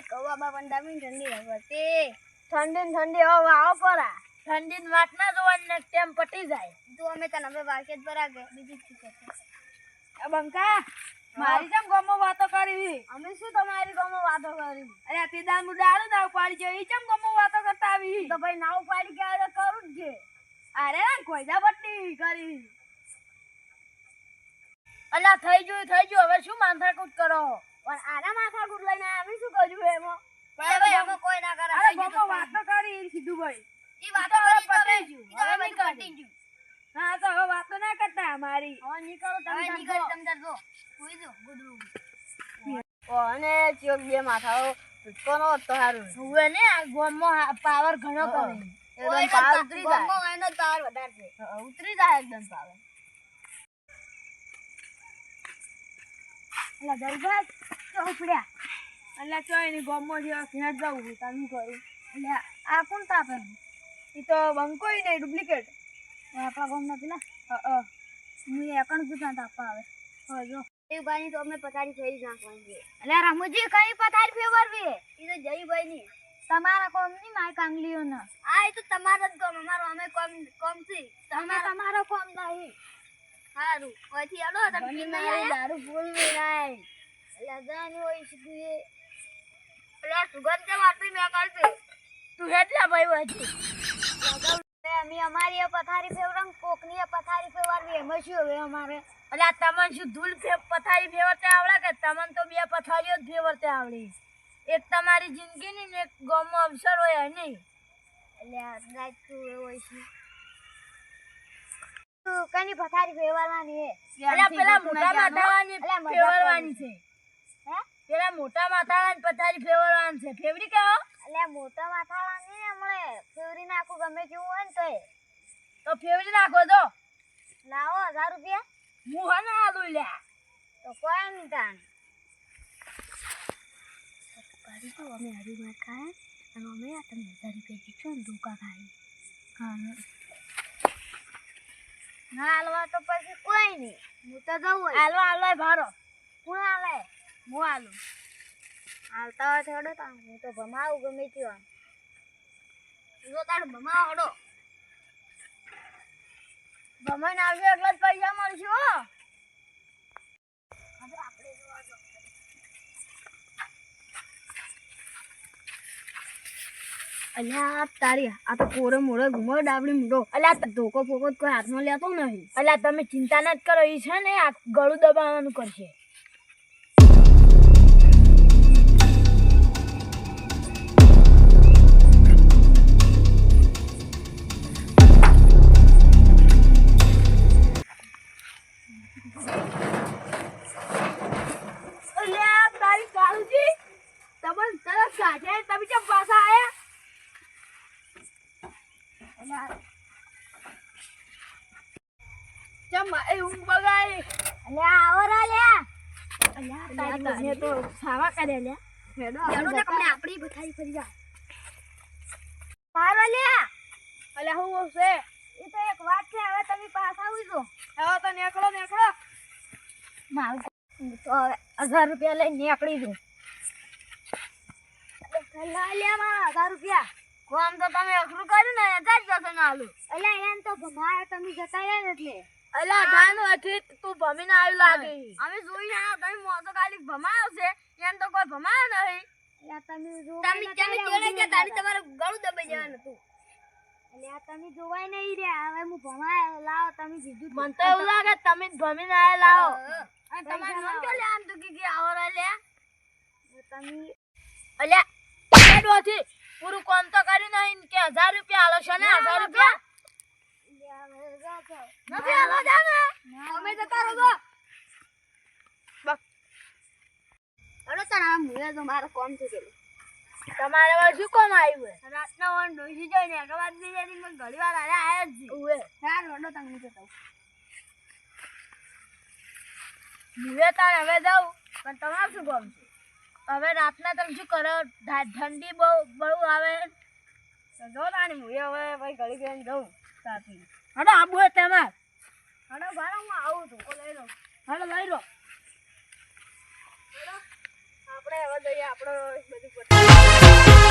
કૌવા બાપા ડામી ઠંડી લાગતી ઠંડી હવે આવો પરા ઠંડી વાત ના જોવાની ટેમ પટી જાય તો અમે તને હવે વાકેત પર આગે બીજી શું કરતો બંકા મારી જેમ ગમો વાતો કરી અમે શું તમારી ગમો વાતો કરી અરે તીદાન મુ ડાળું દાવ પાડી જો ઈ જેમ ગમો વાતો કરતા આવી તો ભાઈ નાવ પાડી કે આ કરું જ છે અરે કોઈદા બટ્ટી કરી અલા થઈ ગયું હવે શું માથાકૂટ કરો પણ આના માથાકૂટ લઈને અમે શું કર્યું એમાં હવે અમે કોઈ ના કરે અરે ગમો વાતો કરી સીધું ભાઈ ઈ વાતો કરી પતી ગયું હવે નહીં કરતી ગયું હા તો હવે વાતો ના કરતા અમારી હવે નીકળો તમે સમજાર જો સુઈ જો ગુદરું અને ચોક બે માથાઓ કોનો તો હારું સુવે ને આ ગોમો પાવર ઘણો કરે એકદમ પાવર ઉતરી જાય ગોમો એનો પાવર વધારે છે ઉતરી જાય એકદમ પાવર અલા દરબાર તો ઉપડ્યા અલા ચોય ની ગોમો જેવા ફેટ જાવ તમે કરું એટલે આ કોણ તાપે ઈ તો બંકોઈ ને ડુપ્લિકેટ આપણા ગોમના પેલા હું એકણ દુકાન તાપા આવે હવે જો એ ભાઈ તો અમે પથારી ફેરી નાખવાની છે અલે રમુજી કઈ પથારી ફેરવવી ઈ તો જયભાઈ ની તમારા કોમ ની માય કાંગલીઓ ના આ તો તમારો જ કોમ અમારો અમે કોમ છે તમારો કોમ નહીં હારું ઓથી આલો તમે નહીં આયા દારૂ ફૂલ નહીં લગાની હોય છે અલે સુગંધ વાટી મે કરતી તું હેટલા ભાઈ વાટી અમે અમારી પથારી ફેવરમ કોકની પથારી ફેરવાની એમ શું હવે અમારે એટલે તમને શું ધૂળ પથારી ફેરવતે આવડે કે તમને તો બે પથારીઓ જ ફેરવતે આવડી એક તમારી જિંદગીની ને એક ગમો અવસર હોય નહીં એટલે રાત તું એવો છે તું કની પથારી ફેરવાની હે એટલે પેલા મોટા માથાવાની ફેરવાની છે હે પેલા મોટા માથાવાની પથારી ફેરવાની છે ફેવરી કેવો એટલે મોટા માથાવાની ને હમણે ફેવરી નાખું ગમે કેવું હોય ને તો ફેવરી નાખો તો લાવો 1000 રૂપિયા હું હને આલું લ્યા તો કોઈ નહીં તાણ કરી તો અમે હરી માર ખાય અને અમે આ તમે 1000 રૂપિયા જીતશો ને ધોકા ખાઈ હા ના હાલવા તો પછી કોઈ નહીં હું તો જવું હાલવા ભારો કોણ હાલે હું હાલું હાલતા હોય થોડો તાણ હું તો ભમાવું ગમે ત્યાં જો તાણ ભમાવ હડો ભમાઈને આવજો એટલે જ પૈસા મળશે હો હવે આપણે જોવા દો અલ્યા તારી આ તો કોરે મોરે ઘુમો ડાબડી મૂડો અલ્યા ધોકો ફોકો કોઈ હાથમાં લેતો નહીં અલ્યા તમે ચિંતા ના જ કરો એ છે ને આ ગળું દબાવવાનું કરશે ₹1000 લઈને નીકળી દઉં 1000 રૂપિયા કોમ તો તમે અખરું કર્યું ને જ જતો ના આલું અલ્યા એમ તો ભમાયા તમે જતા રહ્યા એટલે અલ્યા જાનો અઠી તું ભમીને આવ્યું લાગે અમે જોઈને આયા તમે મોતો ખાલી ભમાયો છે એમ તો કોઈ ભમાયો નહીં અલ્યા તમે જો તમે કેને કેડે કે તારી તમારે ગળું દબાઈ જવાનું હતું અલ્યા તમે જોવાય નહીં રહ્યા હવે હું ભમાયો લાવો તમે કીધું મન તો એવું લાગે તમે ભમીને આયા લાવો અને તમાર નામ કે લે આમ તો કે આવરા લે તમે અલ્યા કેડોથી પૂરું કામ તો કરી નહીં કે 1000 રૂપિયા આલો છે ને 1000 રૂપિયા નથી આલો જાને અમે જતા રહો અરે તારા મુએ તો મારો કામ છે કે તમારે વાર શું કામ આવ્યું હે રાતના વન ડોસી જોઈને એક વાર દીધી મને ઘણી વાર આયા જ ઉએ હા રોડો તંગ જતો મુએ તાર હવે જાઉં પણ તમાર શું કામ છે હવે રાતના તમે શું કરો ઠંડી બહુ આવે તો જો તાણી મુએ હવે ભાઈ ઘડી ગઈને જાઉં સાથી હડો આબુ હે તમાર હડો ભારો હું આવું છું કો લઈ લો હડો લઈ લો હડો આપણે હવે જઈએ આપણે બધું